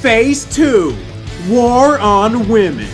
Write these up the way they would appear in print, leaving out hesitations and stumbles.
Phase 2: War on Women.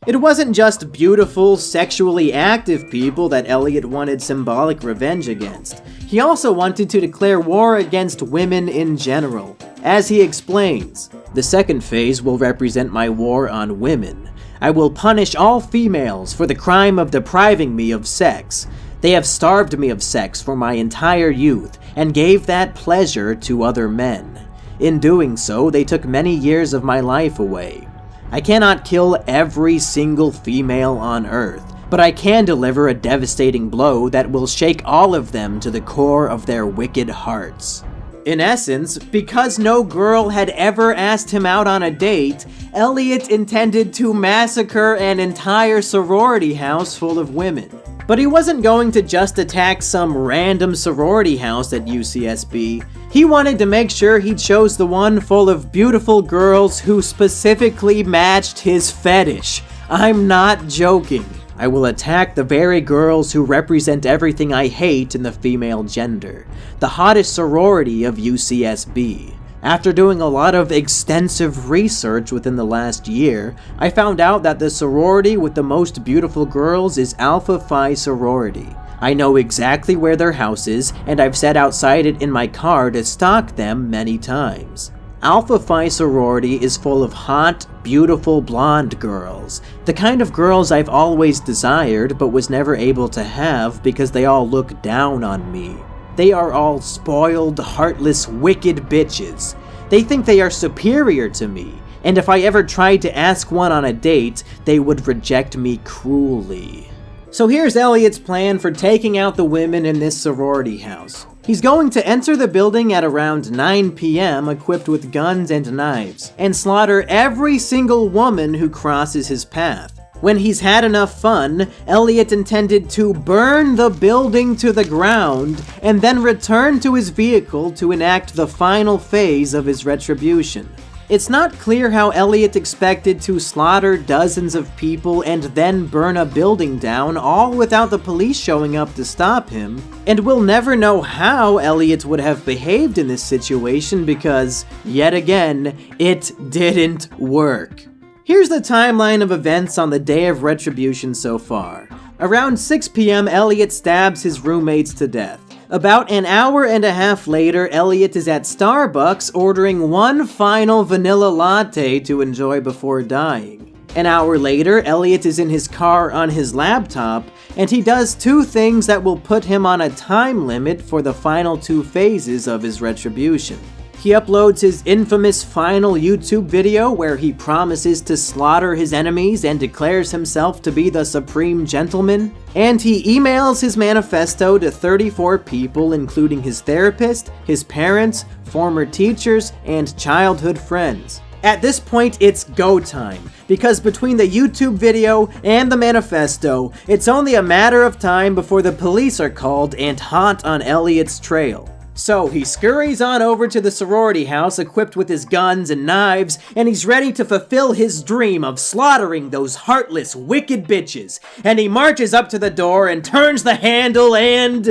It wasn't just beautiful, sexually active people that Elliot wanted symbolic revenge against. He also wanted to declare war against women in general. As he explains, the second phase will represent my war on women. I will punish all females for the crime of depriving me of sex. They have starved me of sex for my entire youth and gave that pleasure to other men. In doing so, they took many years of my life away. I cannot kill every single female on Earth, but I can deliver a devastating blow that will shake all of them to the core of their wicked hearts. In essence, because no girl had ever asked him out on a date, Elliot intended to massacre an entire sorority house full of women. But he wasn't going to just attack some random sorority house at UCSB. He wanted to make sure he chose the one full of beautiful girls who specifically matched his fetish. I'm not joking. I will attack the very girls who represent everything I hate in the female gender. The hottest sorority of UCSB. After doing a lot of extensive research within the last year, I found out that the sorority with the most beautiful girls is Alpha Phi Sorority. I know exactly where their house is, and I've sat outside it in my car to stalk them many times. Alpha Phi Sorority is full of hot, beautiful blonde girls. The kind of girls I've always desired but was never able to have because they all look down on me. They are all spoiled, heartless, wicked bitches. They think they are superior to me, and if I ever tried to ask one on a date, they would reject me cruelly. So here's Elliot's plan for taking out the women in this sorority house. He's going to enter the building at around 9 p.m. equipped with guns and knives, and slaughter every single woman who crosses his path. When he's had enough fun, Elliot intended to burn the building to the ground, and then return to his vehicle to enact the final phase of his retribution. It's not clear how Elliot expected to slaughter dozens of people and then burn a building down, all without the police showing up to stop him, and we'll never know how Elliot would have behaved in this situation because, yet again, it didn't work. Here's the timeline of events on the day of Retribution so far. Around 6 p.m., Elliot stabs his roommates to death. About an hour and a half later, Elliot is at Starbucks ordering one final vanilla latte to enjoy before dying. An hour later, Elliot is in his car on his laptop, and he does two things that will put him on a time limit for the final two phases of his retribution. He uploads his infamous final YouTube video where he promises to slaughter his enemies and declares himself to be the supreme gentleman. And he emails his manifesto to 34 people, including his therapist, his parents, former teachers, and childhood friends. At this point, it's go time, because between the YouTube video and the manifesto, it's only a matter of time before the police are called and hot on Elliot's trail. So he scurries on over to the sorority house equipped with his guns and knives, and he's ready to fulfill his dream of slaughtering those heartless, wicked bitches. And he marches up to the door and turns the handle, and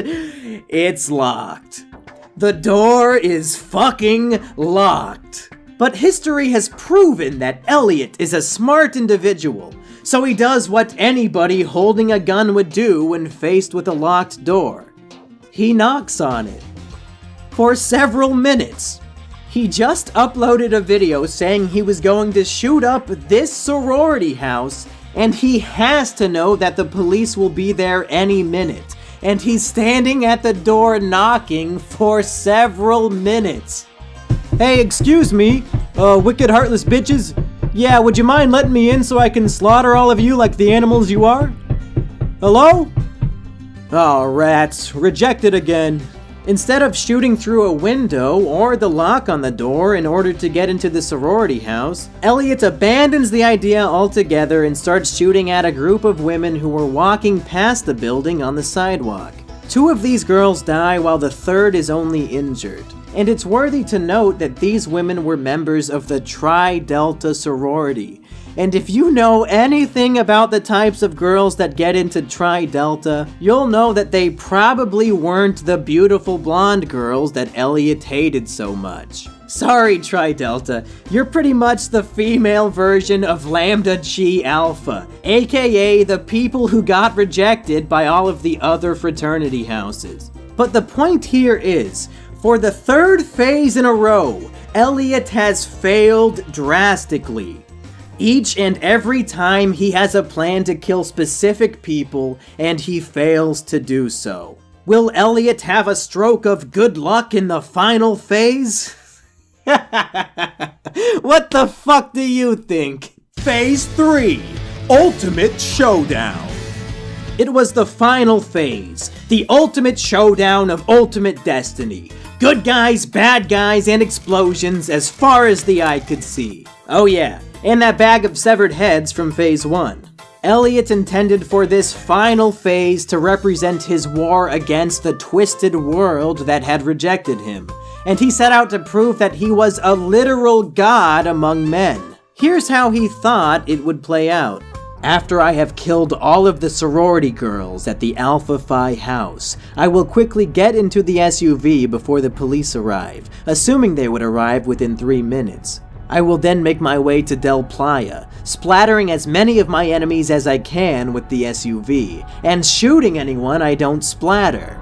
it's locked. The door is fucking locked. But history has proven that Elliot is a smart individual, so he does what anybody holding a gun would do when faced with a locked door. He knocks on it. For several minutes. He just uploaded a video saying he was going to shoot up this sorority house, and he has to know that the police will be there any minute. And he's standing at the door knocking for several minutes. Hey, excuse me, wicked heartless bitches. Yeah, would you mind letting me in so I can slaughter all of you like the animals you are? Hello? Oh, rats. Rejected again. Instead of shooting through a window or the lock on the door in order to get into the sorority house, Elliot abandons the idea altogether and starts shooting at a group of women who were walking past the building on the sidewalk. Two of these girls die while the third is only injured. And it's worthy to note that these women were members of the Tri Delta sorority. And if you know anything about the types of girls that get into Tri Delta, you'll know that they probably weren't the beautiful blonde girls that Elliot hated so much. Sorry, Tri-Delta, you're pretty much the female version of Lambda Chi Alpha, aka the people who got rejected by all of the other fraternity houses. But the point here is, for the third phase in a row, Elliot has failed drastically. Each and every time he has a plan to kill specific people, and he fails to do so. Will Elliot have a stroke of good luck in the final phase? What the fuck do you think? Phase 3, Ultimate Showdown. It was the final phase, the ultimate showdown of ultimate destiny. Good guys, bad guys, and explosions as far as the eye could see. Oh yeah, and that bag of severed heads from phase 1. Elliot intended for this final phase to represent his war against the twisted world that had rejected him, and he set out to prove that he was a literal god among men. Here's how he thought it would play out. After I have killed all of the sorority girls at the Alpha Phi house, I will quickly get into the SUV before the police arrive, assuming they would arrive within 3 minutes. I will then make my way to Del Playa, splattering as many of my enemies as I can with the SUV, and shooting anyone I don't splatter.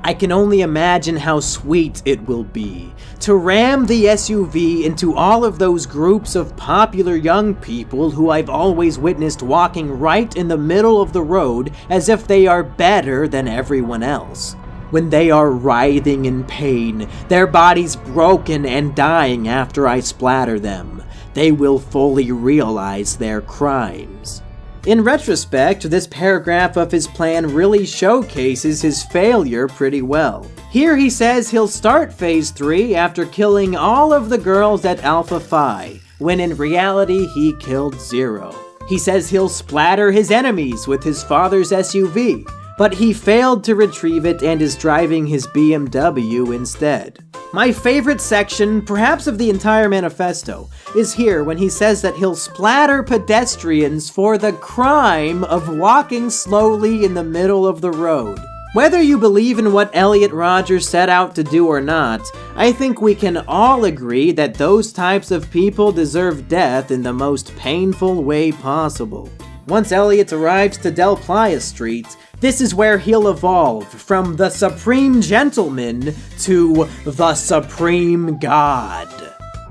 I can only imagine how sweet it will be to ram the SUV into all of those groups of popular young people who I've always witnessed walking right in the middle of the road as if they are better than everyone else. When they are writhing in pain, their bodies broken and dying after I splatter them, they will fully realize their crimes. In retrospect, this paragraph of his plan really showcases his failure pretty well. Here he says he'll start phase 3 after killing all of the girls at Alpha Phi, when in reality he killed 0. He says he'll splatter his enemies with his father's SUV, but he failed to retrieve it and is driving his BMW instead. My favorite section, perhaps of the entire manifesto, is here when he says that he'll splatter pedestrians for the crime of walking slowly in the middle of the road. Whether you believe in what Elliot Rodger set out to do or not, I think we can all agree that those types of people deserve death in the most painful way possible. Once Elliot arrives to Del Playa Street, this is where he'll evolve from the Supreme Gentleman to the Supreme God.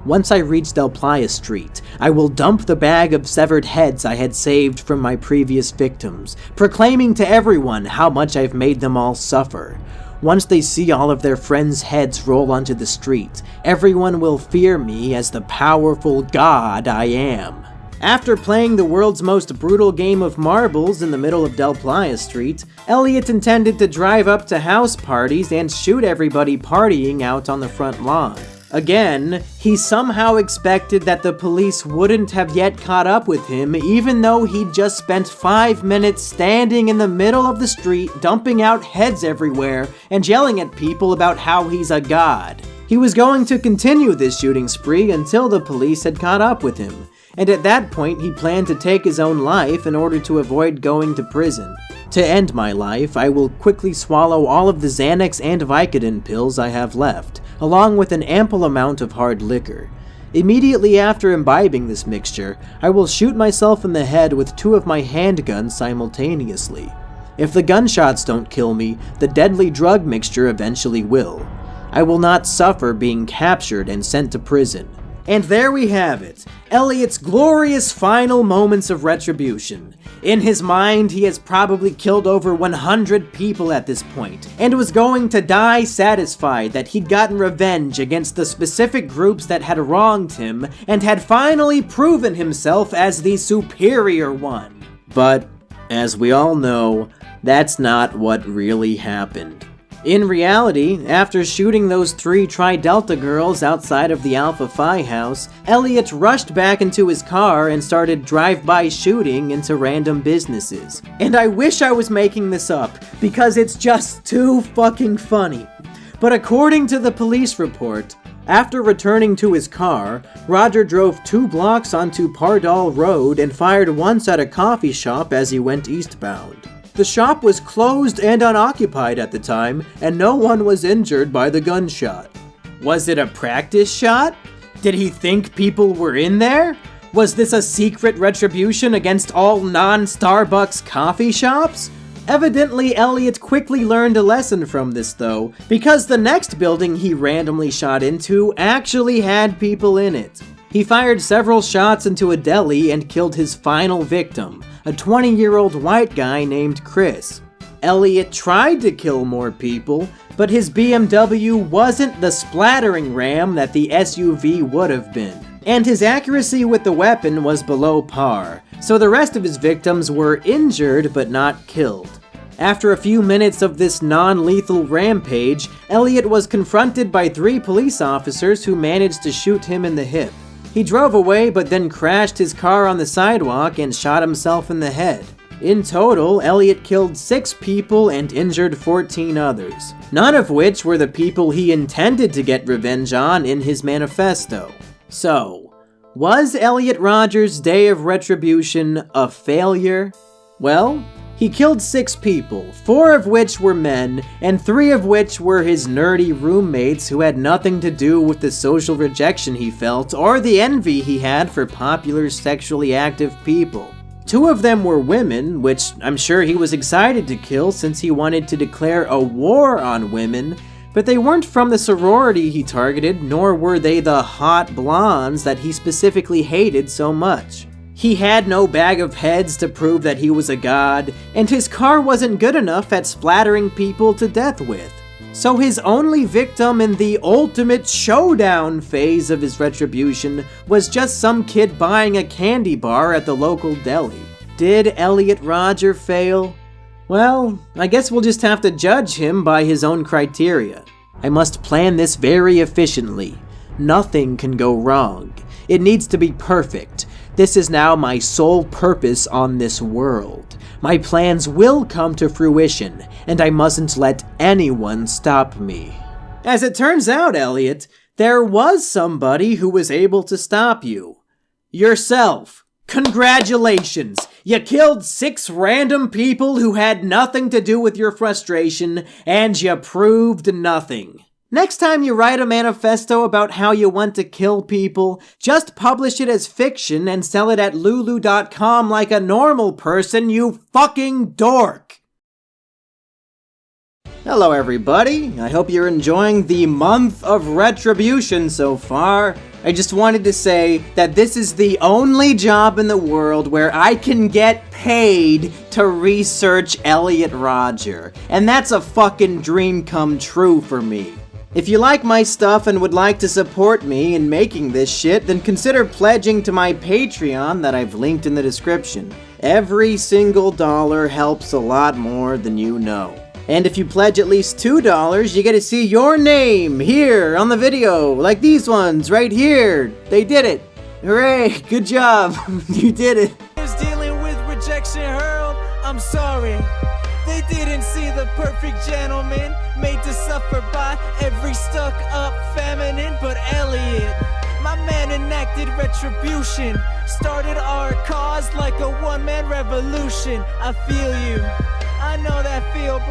Once I reach Del Playa Street, I will dump the bag of severed heads I had saved from my previous victims, proclaiming to everyone how much I've made them all suffer. Once they see all of their friends' heads roll onto the street, everyone will fear me as the powerful god I am. After playing the world's most brutal game of marbles in the middle of Del Playa Street, Elliot intended to drive up to house parties and shoot everybody partying out on the front lawn. Again, he somehow expected that the police wouldn't have yet caught up with him, even though he'd just spent 5 minutes standing in the middle of the street, dumping out heads everywhere, and yelling at people about how he's a god. He was going to continue this shooting spree until the police had caught up with him, and at that point he planned to take his own life in order to avoid going to prison. To end my life, I will quickly swallow all of the Xanax and Vicodin pills I have left, along with an ample amount of hard liquor. Immediately after imbibing this mixture, I will shoot myself in the head with 2 of my handguns simultaneously. If the gunshots don't kill me, the deadly drug mixture eventually will. I will not suffer being captured and sent to prison. And there we have it, Elliot's glorious final moments of retribution. In his mind, he has probably killed over 100 people at this point, and was going to die satisfied that he'd gotten revenge against the specific groups that had wronged him, and had finally proven himself as the superior one. But, as we all know, that's not what really happened. In reality, after shooting those 3 Tri-Delta girls outside of the Alpha Phi house, Elliot rushed back into his car and started drive-by shooting into random businesses. And I wish I was making this up, because it's just too fucking funny. But according to the police report, after returning to his car, Rodger drove 2 blocks onto Pardal Road and fired once at a coffee shop as he went eastbound. The shop was closed and unoccupied at the time, and no one was injured by the gunshot. Was it a practice shot? Did he think people were in there? Was this a secret retribution against all non-Starbucks coffee shops? Evidently, Elliot quickly learned a lesson from this though, because the next building he randomly shot into actually had people in it. He fired several shots into a deli and killed his final victim, a 20-year-old white guy named Chris. Elliot tried to kill more people, but his BMW wasn't the splattering ram that the SUV would have been. And his accuracy with the weapon was below par, so the rest of his victims were injured but not killed. After a few minutes of this non-lethal rampage, Elliot was confronted by 3 police officers who managed to shoot him in the hip. He drove away but then crashed his car on the sidewalk and shot himself in the head. In total, Elliot killed 6 people and injured 14 others, none of which were the people he intended to get revenge on in his manifesto. So, was Elliot Rodger's day of retribution a failure? Well, he killed 6 people, 4 of which were men, and 3 of which were his nerdy roommates who had nothing to do with the social rejection he felt or the envy he had for popular sexually active people. 2 of them were women, which I'm sure he was excited to kill since he wanted to declare a war on women, but they weren't from the sorority he targeted, nor were they the hot blondes that he specifically hated so much. He had no bag of heads to prove that he was a god, and his car wasn't good enough at splattering people to death with. So his only victim in the ultimate showdown phase of his retribution was just some kid buying a candy bar at the local deli. Did Elliot Rodger fail? Well, I guess we'll just have to judge him by his own criteria. I must plan this very efficiently. Nothing can go wrong. It needs to be perfect. This is now my sole purpose on this world. My plans will come to fruition, and I mustn't let anyone stop me. As it turns out, Elliot, there was somebody who was able to stop you. Yourself. Congratulations! You killed 6 random people who had nothing to do with your frustration, and you proved nothing. Next time you write a manifesto about how you want to kill people, just publish it as fiction and sell it at lulu.com like a normal person, you fucking dork! Hello everybody, I hope you're enjoying the month of Retribution so far. I just wanted to say that this is the only job in the world where I can get paid to research Elliot Rodger, and that's a fucking dream come true for me. If you like my stuff and would like to support me in making this shit, then consider pledging to my Patreon that I've linked in the description. Every single dollar helps a lot more than you know. And if you pledge at least $2, you get to see your name here on the video, like these ones right here. They did it. Hooray, good job. You did it. Dealing with rejection hurled, I'm sorry. They didn't see the perfect gentleman made to suffer by every stuck-up feminine. But Elliot, my man, enacted retribution, started our cause like a one-man revolution. I feel you, I know that feel, bro.